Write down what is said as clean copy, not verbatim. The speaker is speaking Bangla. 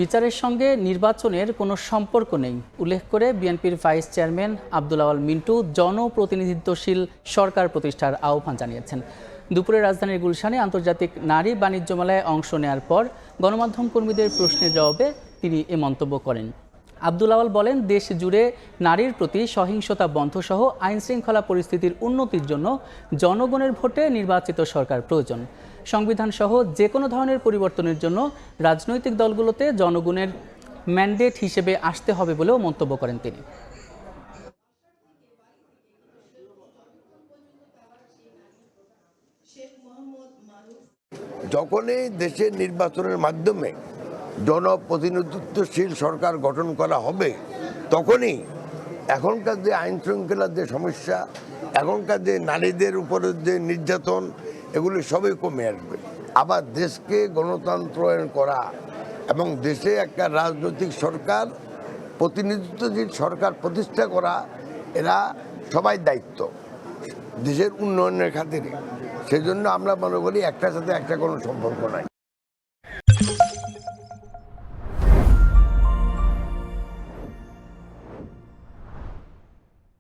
বিচারের সঙ্গে নির্বাচনের কোনো সম্পর্ক নেই উল্লেখ করে বিএনপির ভাইস চেয়ারম্যান আব্দুল আওয়াল মিন্টু জনপ্রতিনিধিত্বশীল সরকার প্রতিষ্ঠার আহ্বান জানিয়েছেন। দুপুরে রাজধানীর গুলশানে আন্তর্জাতিক নারী বাণিজ্য মেলায় অংশ নেওয়ার পর গণমাধ্যম কর্মীদের প্রশ্নের জবাবে তিনি এ মন্তব্য করেন। আব্দুল আওয়াল বলেন, দেশ জুড়ে নারীর প্রতি সহিংসতা বন্ধসহ আইনশৃঙ্খলা পরিস্থিতির উন্নতির জন্য জনগণের ভোটে নির্বাচিত সরকার প্রয়োজন। সংবিধান সহ যে কোনো ধরনের পরিবর্তনের জন্য রাজনৈতিক দলগুলোতে জনগণের ম্যান্ডেট হিসেবে আসতে হবে বলেও মন্তব্য করেন তিনি। যখনই দেশের নির্বাচনের মাধ্যমে জনপ্রতিনিধিত্বশীল সরকার গঠন করা হবে, তখনই এখনকার যে আইন শৃঙ্খলার যে সমস্যা, এখনকার যে নারীদের উপরে যে নির্যাতন, এগুলি সবই কমে আসবে। আবার দেশকে গণতন্ত্রায়ন করা এবং দেশে একটা রাজনৈতিক সরকার, প্রতিনিধিত্বশীল সরকার প্রতিষ্ঠা করা, এরা সবাই দায়িত্ব দেশের উন্নয়নের খাতিরে। সেজন্য আমরা মনে করি একটার সাথে একটা কোনো সম্পর্ক নাই।